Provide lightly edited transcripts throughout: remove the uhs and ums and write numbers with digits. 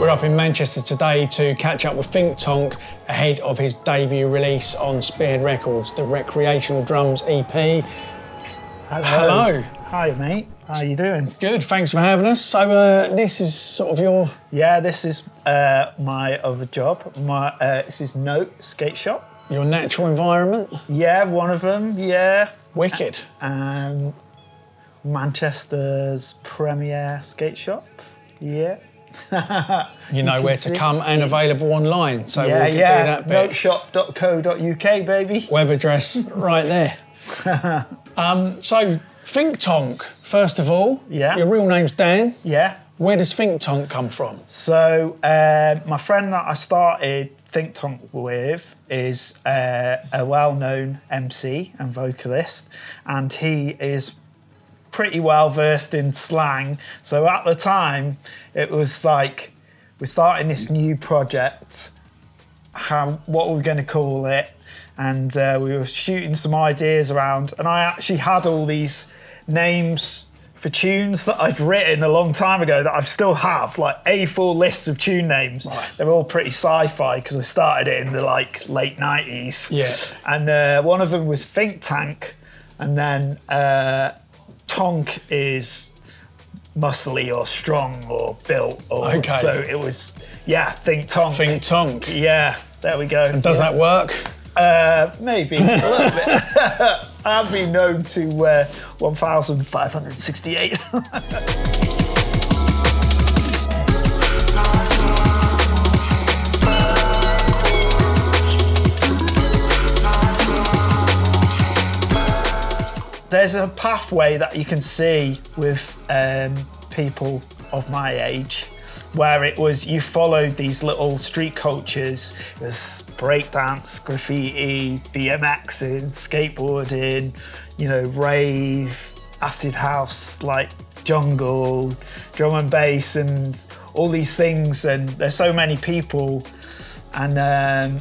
We're up in Manchester today to catch up with Think Tonk ahead of his debut release on Spearhead Records, the Recreational Drums EP. Hello. Hi, mate. How you doing? Good, thanks for having us. So this is sort of your... Yeah, this is my other job. This is Note Skate Shop. Your natural environment? Yeah, one of them, yeah. Wicked. Manchester's premier skate shop, yeah. You know where to come and available online, so yeah, we can do that bit. Noteshop.co.uk, baby. Web address right there. So, Think Tonk, first of all. Yeah. Your real name's Dan. Yeah. Where does Think Tonk come from? So, my friend that I started Think Tonk with is a well-known MC and vocalist, and he is pretty well versed in slang. So at the time, it was like, we're starting this new project, what we're going to call it, and we were shooting some ideas around, and I actually had all these names for tunes that I'd written a long time ago that I still have, like A4 lists of tune names. Right. They're all pretty sci-fi because I started it in the like late 90s. Yeah. And one of them was Think Tank, and then Tonk is muscly or strong or built. Or, okay. So it was, yeah, Think Tonk. Think Tonk. Yeah, there we go. And does that work? Maybe a little bit. I've been known to 1,568. There's a pathway that you can see with people of my age, where it was you followed these little street cultures. There's breakdance, graffiti, BMXing, skateboarding, you know, rave, acid house, like jungle, drum and bass, and all these things. And there's so many people, and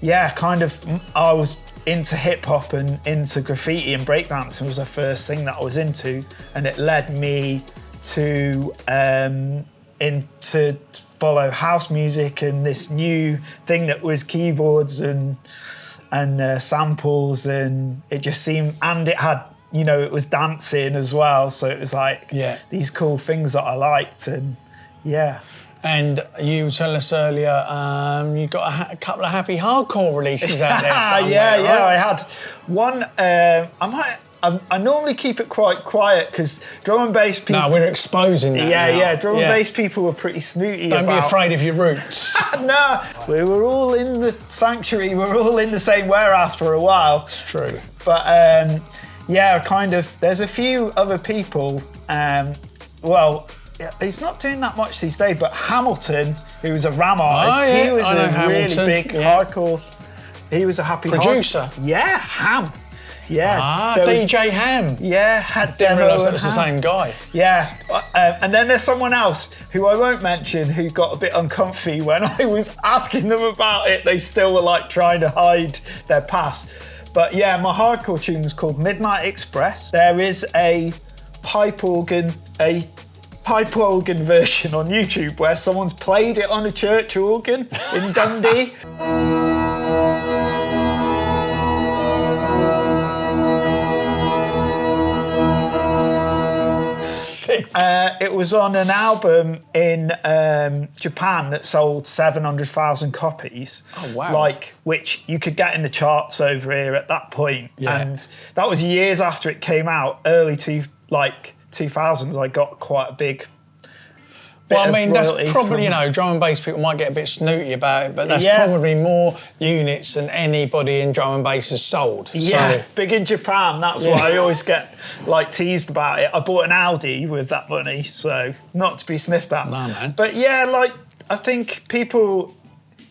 yeah, kind of I was into hip hop and into graffiti, and breakdancing was the first thing that I was into, and it led me to follow house music and this new thing that was keyboards and samples, and it just seemed, and it had, you know, it was dancing as well, so it was like, yeah, these cool things that I liked. And yeah. And you tell us earlier you got a couple of happy hardcore releases out there somewhere, yeah, right? I had one. I normally keep it quite quiet because drum and bass people... No, we're exposing that now. Yeah, drum and bass people were pretty snooty Don't be afraid of your roots. No, we were all in the sanctuary, we were all in the same warehouse for a while. It's true. But yeah, kind of, there's a few other people, well, he's not doing that much these days, but Hamilton, who was a Ram artist, he was a really big hardcore, he was a happy producer. Yeah, Ham. Yeah. DJ Ham. Yeah, didn't realise that was the same guy. Yeah, and then there's someone else who I won't mention who got a bit uncomfy when I was asking them about it. They still were like trying to hide their past. But yeah, my hardcore tune was called Midnight Express. There is a pipe organ version on YouTube where someone's played it on a church organ in Dundee. It was on an album in Japan that sold 700,000 copies. Oh, wow. Like, which you could get in the charts over here at that point. Yeah. And that was years after it came out, early 2000s. I got quite a big... Well, I mean, that's probably, you know, drum and bass people might get a bit snooty about it, but that's probably more units than anybody in drum and bass has sold. Yeah, so. Big in Japan, that's why I always get, like, teased about it. I bought an Audi with that money, so not to be sniffed at. No, man. But yeah, like, I think people...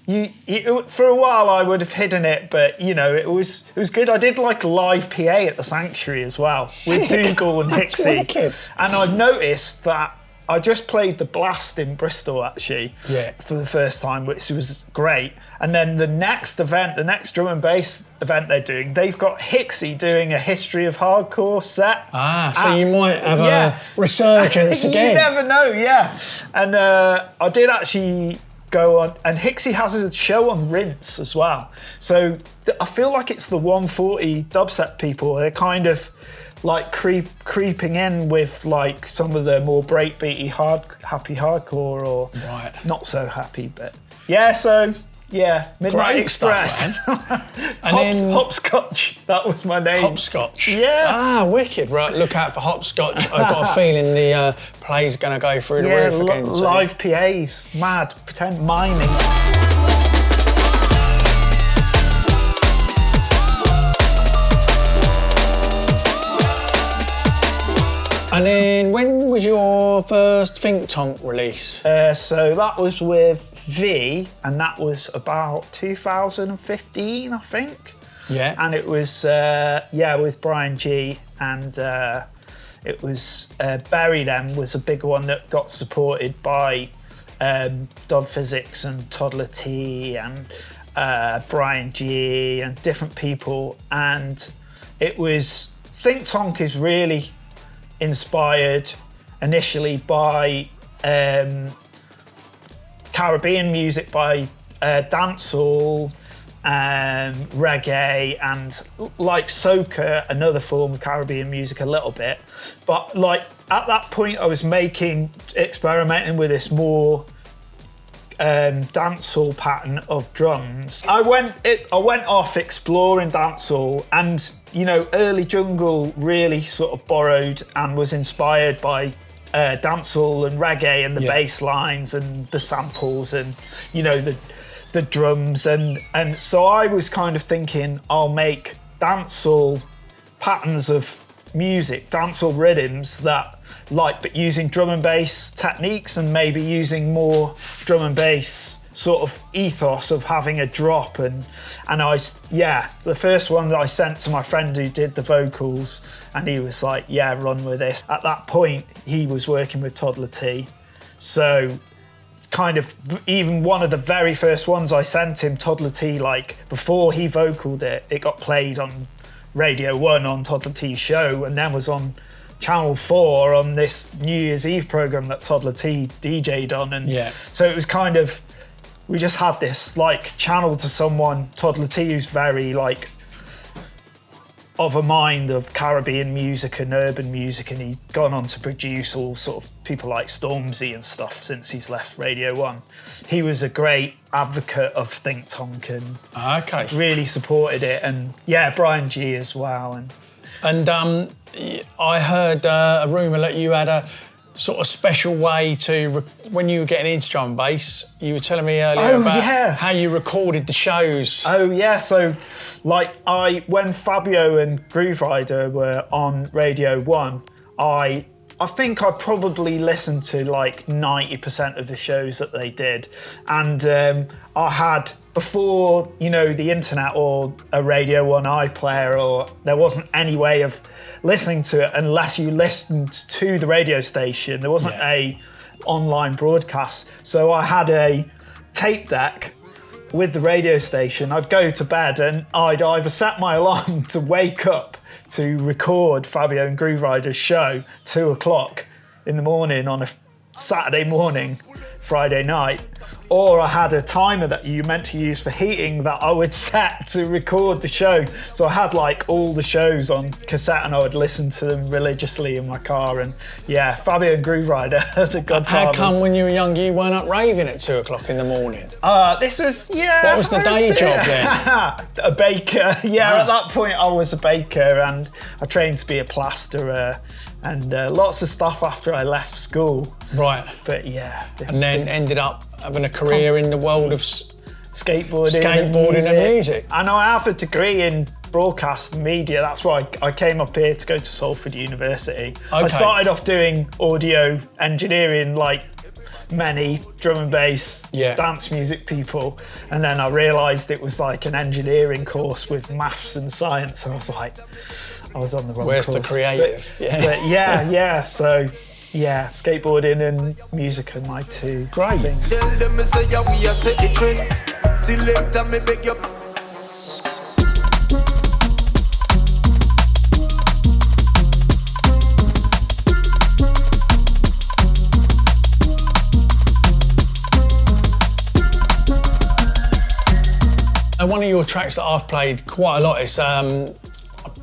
for a while I would have hidden it, but you know, it was good. I did like live PA at the Sanctuary as well. Sick. With Dougal and Hixie. Wicked. And I've noticed that I just played the Blast in Bristol actually for the first time, which was great. And then the next drum and bass event they're doing, they've got BCee doing a history of hardcore set. So you might have a resurgence again. You never know, yeah. And I did actually go on, and BCee has a show on Rinse as well. So I feel like it's the 140 dubstep people. They're kind of like creeping in with like some of the more breakbeaty happy hardcore, or not so happy, but yeah. So yeah, Midnight Great Express. Stuff, man. Hopscotch. That was my name. Hopscotch. Yeah. Wicked. Right, look out for Hopscotch. I've got a feeling the play's going to go through the roof again. So. Live PAs, mad, pretend mining. And then when was your first Think Tonk release? So that was with V, and that was about 2015, I think. Yeah. And it was, with Brian G, and it was Bury Them was a big one that got supported by Dub Physics and Toddler T and Brian G and different people. And it was, Think Tonk is really inspired initially by Caribbean music, by dancehall, reggae, and like soca, another form of Caribbean music a little bit. But like at that point I was experimenting with this more dancehall pattern of drums. I went off exploring dancehall, and you know, early jungle really sort of borrowed and was inspired by dancehall and reggae and the bass lines and the samples and, you know, the drums, and so I was kind of thinking I'll make dancehall patterns of music, dancehall rhythms that but using drum and bass techniques, and maybe using more drum and bass sort of ethos of having a drop, and the first one that I sent to my friend who did the vocals, and he was like, yeah, run with this. At that point he was working with Toddler T, so kind of even one of the very first ones I sent him, Toddler T, like before he vocaled it got played on Radio 1 on Toddler T's show, and then was on Channel 4 on this New Year's Eve program that Toddler T DJ'd on, and so it was kind of, we just had this like channel to someone, Toddler T, who's very like of a mind of Caribbean music and urban music, and he'd gone on to produce all sort of people like Stormzy and stuff since he's left Radio 1. He was a great advocate of Think Tonk and really supported it, and Brian G as well. And I heard a rumour that you had a sort of special way to, when you were getting into drum and bass, you were telling me earlier about how you recorded the shows. Oh yeah, so like when Fabio and Groove Rider were on Radio 1, I think I probably listened to like 90% of the shows that they did. And I had, before, you know, the internet or a Radio 1 iPlayer, or there wasn't any way of listening to it unless you listened to the radio station. There wasn't a online broadcast. So I had a tape deck with the radio station. I'd go to bed and I'd either set my alarm to wake up to record Fabio and Groove Rider's show 2 o'clock in the morning on a Saturday morning, Friday night, or I had a timer that you meant to use for heating that I would set to record the show. So I had like all the shows on cassette, and I would listen to them religiously in my car. And Fabio and Groove Rider, the godfathers. How come when you were younger you weren't up raving at 2 o'clock in the morning? This was, What was the day job then? A baker. At that point I was a baker, and I trained to be a plasterer, and lots of stuff after I left school. Right. But and then ended up having a career in the world of skateboarding and music. And I have a degree in broadcast media. That's why I came up here to go to Salford University. I started off doing audio engineering like many drum and bass dance music people, and then I realised it was like an engineering course with maths and science, and I was like, I was on the wrong course. Where's the creative? So Yeah, skateboarding and music are my two Great things. And one of your tracks that I've played quite a lot is, I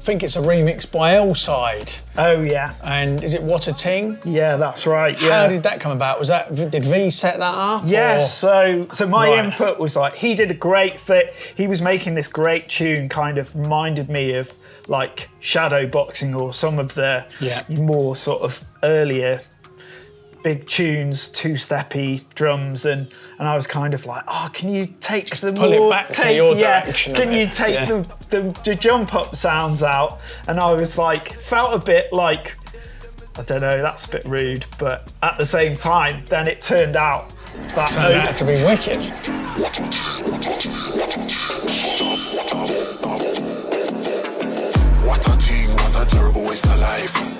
think it's a remix by L-Side. Oh yeah. And is it What a Ting? Yeah, that's right. Yeah. How did that come about? Was that, did V set that up? Yeah, so my input was like, he did a great fit. He was making this great tune, kind of reminded me of like shadow boxing or some of the more sort of earlier big tunes, two-steppy drums, and I was kind of like, oh, can you take the pull it back to your direction? Can you take the jump up sounds out? And I was like, felt a bit like, I don't know, that's a bit rude, but at the same time, then it turned out to be wicked. What a thing, what a turbo is the life.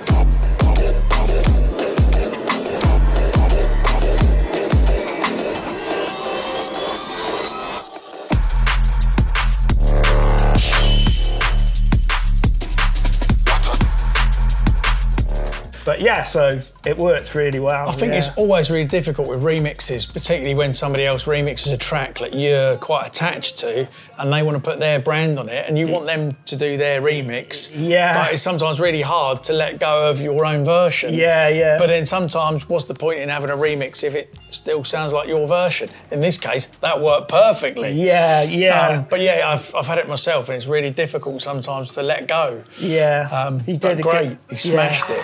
But yeah, so it worked really well. I think it's always really difficult with remixes, particularly when somebody else remixes a track that you're quite attached to and they want to put their brand on it and you want them to do their remix. Yeah. But it's sometimes really hard to let go of your own version. Yeah, yeah. But then sometimes, what's the point in having a remix if it still sounds like your version? In this case, that worked perfectly. Yeah, yeah. But yeah, I've had it myself and it's really difficult sometimes to let go. Yeah. He did great. He smashed it.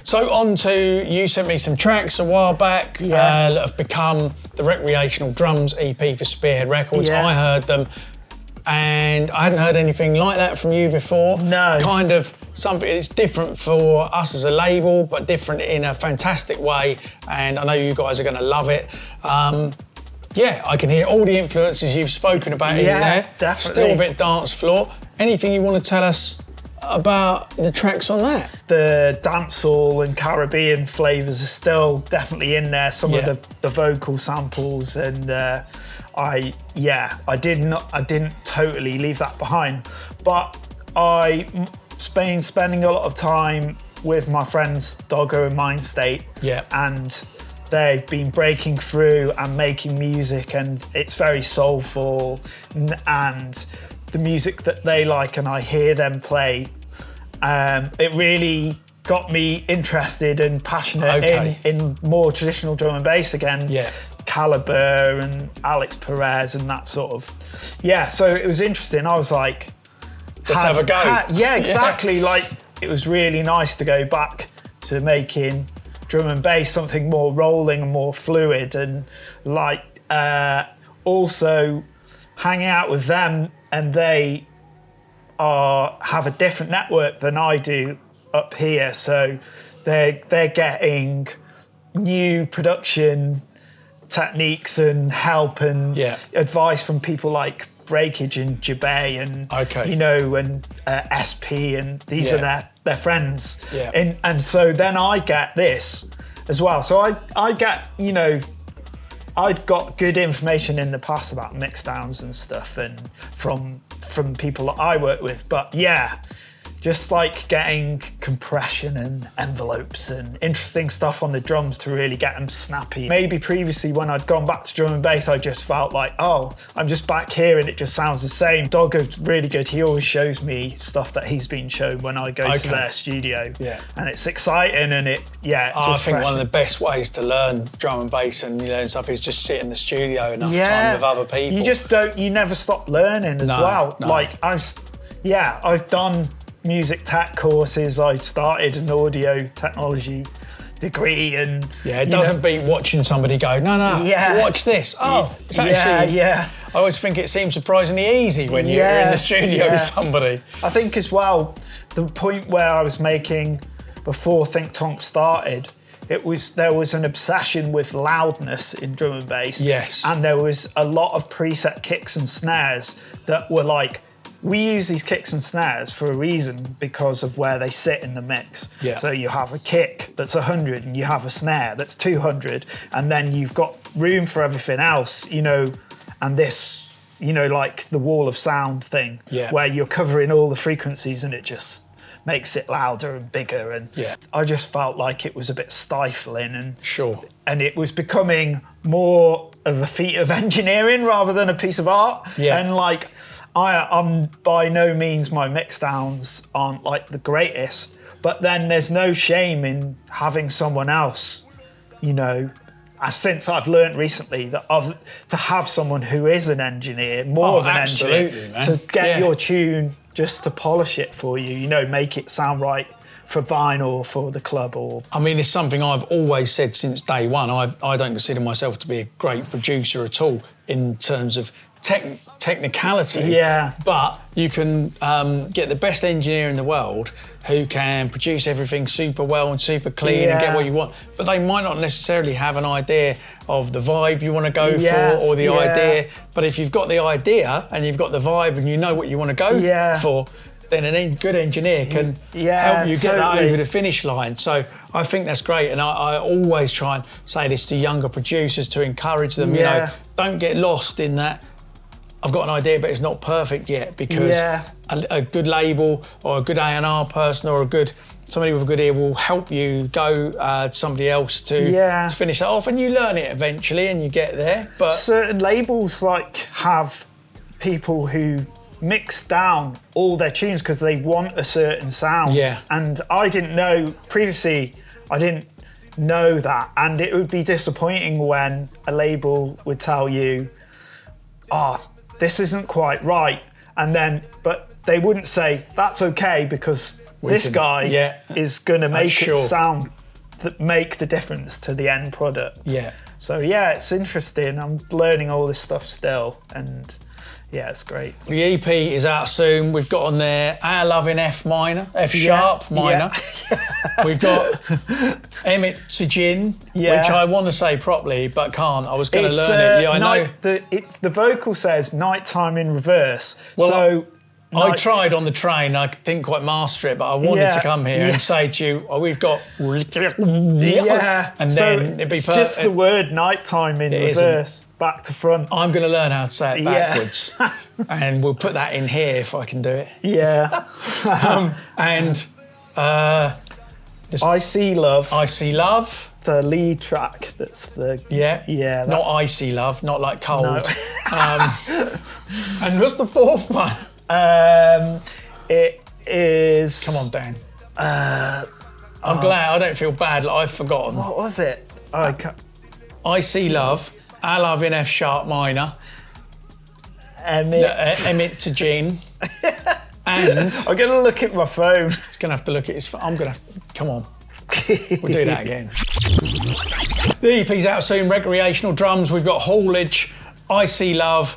So on to, you sent me some tracks a while back that have become the Recreational Drums EP for Spearhead Records. Yeah. I heard them and I hadn't heard anything like that from you before. No. Kind of something that's different for us as a label, but different in a fantastic way. And I know you guys are gonna love it. Yeah, I can hear all the influences you've spoken about in there. Definitely. Still a bit dance floor. Anything you want to tell us about the tracks on that? The dancehall and Caribbean flavours are still definitely in there. Some of the vocal samples, and I didn't totally leave that behind. But I've been spending a lot of time with my friends Doggo and Mindstate, and they've been breaking through and making music, and it's very soulful, and the music that they like and I hear them play, it really got me interested and passionate in more traditional drum and bass again. Caliber and Alex Perez and that sort of, so it was interesting. I was like, let's have a go. Exactly. Like, it was really nice to go back to making drum and bass something more rolling and more fluid, and like also hanging out with them, and they have a different network than I do up here, so they're getting new production techniques and help and advice from people like Breakage and Jabay and you know, and SP, and these are their friends, and so then I get this as well. So I get, you know, I'd got good information in the past about mixdowns and stuff, and from people that I work with, but just like getting compression and envelopes and interesting stuff on the drums to really get them snappy. Maybe previously when I'd gone back to drum and bass, I just felt like, oh, I'm just back here and it just sounds the same. Doggo's really good. He always shows me stuff that he's been shown when I go to their studio. And it's exciting, and it, I think one of the best ways to learn drum and bass and learn stuff is just sit in the studio enough time with other people. You just you never stop learning as well. Like I've done music tech courses. I started an audio technology degree, and it doesn't beat watching somebody go, no, watch this. Oh, it's actually, I always think it seems surprisingly easy when you're in the studio with somebody. I think as well, the point where I was making before Think Tonk started, there was an obsession with loudness in drum and bass. Yes. And there was a lot of preset kicks and snares that were like, we use these kicks and snares for a reason because of where they sit in the mix. Yeah. So you have a kick that's 100 and you have a snare that's 200, and then you've got room for everything else, you know, and this, you know, like the wall of sound thing, where you're covering all the frequencies and it just makes it louder and bigger. And I just felt like it was a bit stifling, and and it was becoming more of a feat of engineering rather than a piece of art. And like, I'm by no means, my mixdowns aren't like the greatest, but then there's no shame in having someone else, you know, since I've learned recently that to have someone who is an engineer, more of an engineer, man. to get your tune, just to polish it for you, you know, make it sound right for vinyl, for the club. Or I mean, it's something I've always said since day one. I don't consider myself to be a great producer at all in terms of technicality, but you can get the best engineer in the world who can produce everything super well and super clean and get what you want, but they might not necessarily have an idea of the vibe you want to go for, or the idea. But if you've got the idea and you've got the vibe and you know what you want to go for, then a good engineer can help you get that over the finish line. So I think that's great, and I always try and say this to younger producers to encourage them, you know, don't get lost in that I've got an idea, but it's not perfect yet, because a good label or a good A&R person or somebody with a good ear will help you go to somebody else to finish that off, and you learn it eventually and you get there. But certain labels like have people who mix down all their tunes because they want a certain sound. And I didn't know previously, I didn't know that, and it would be disappointing when a label would tell you, this isn't quite right, and then, but they wouldn't say, that's okay, because this guy is gonna make it sound, make the difference to the end product. So it's interesting, I'm learning all this stuff still, and it's great. The EP is out soon. We've got on there Our Love in F sharp minor. We've got Emmett to Gin, which I want to say properly but can't. I was going to learn it. I know. The vocal says nighttime in reverse. Well, I tried on the train. I didn't quite master it, but I wanted to come here and say to you, we've got and then it'd be it's just the word nighttime in reverse, back to front. I'm going to learn how to say it backwards, and we'll put that in here if I can do it. And I See Love. I See Love. The lead track. That's the that's not Icy Love, not like cold. No. And what's the fourth one? It is. Come on, Dan. I'm glad I don't feel bad. Like I've forgotten. What was it? I See Love. Our Love in F sharp minor. Emmett to Gene. And I'm gonna look at my phone. He's gonna have to look at his phone. I'm gonna come on. We'll do that again. The EP's out soon. Recreational Drums. We've got Haulage, I See Love,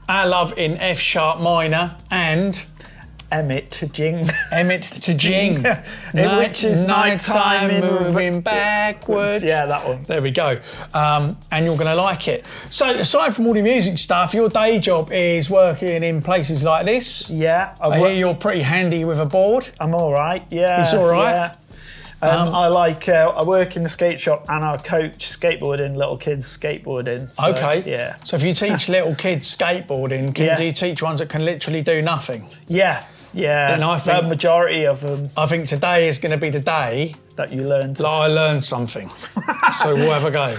Our Love in F sharp minor, and Emmett to Jing. Emmett to Jing. Which is nighttime moving backwards. Yeah, that one. There we go. And you're going to like it. So aside from all the music stuff, your day job is working in places like this. Yeah. I hear you're pretty handy with a board. I'm all right, yeah. It's all right? Yeah. I work in the skate shop and I coach skateboarding, little kids skateboarding. So, okay. Yeah. So if you teach little kids skateboarding, do you teach ones that can literally do nothing? Yeah. Then I think the majority of them. I think today is going to be the day that you learn. I learned something. So we'll have a go.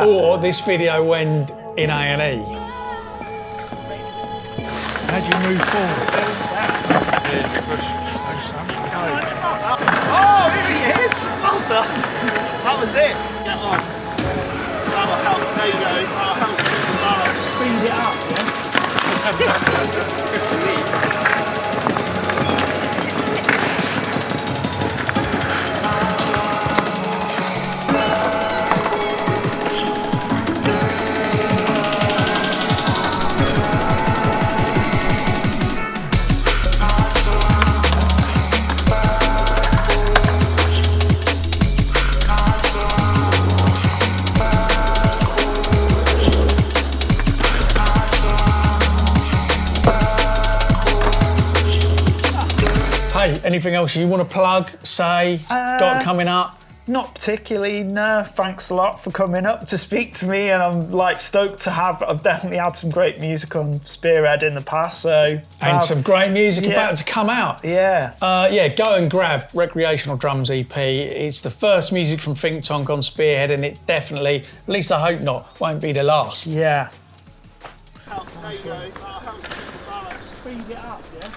Or this video went in A&E. How do you move forward? Oh, here he is! Well done. That was it. Get on. That'll help. There you go. That'll help. Speed it up, yeah? Okay, anything else you want to plug, say, got coming up? Not particularly, no. Thanks a lot for coming up to speak to me, and I'm like stoked to have. I've definitely had some great music on Spearhead in the past, so and some great music about to come out. Yeah, yeah. Go and grab Recreational Drums EP. It's the first music from Think Tonk on Spearhead, and it definitely, at least I hope not, won't be the last. Yeah. There you go. Speed it up, yeah.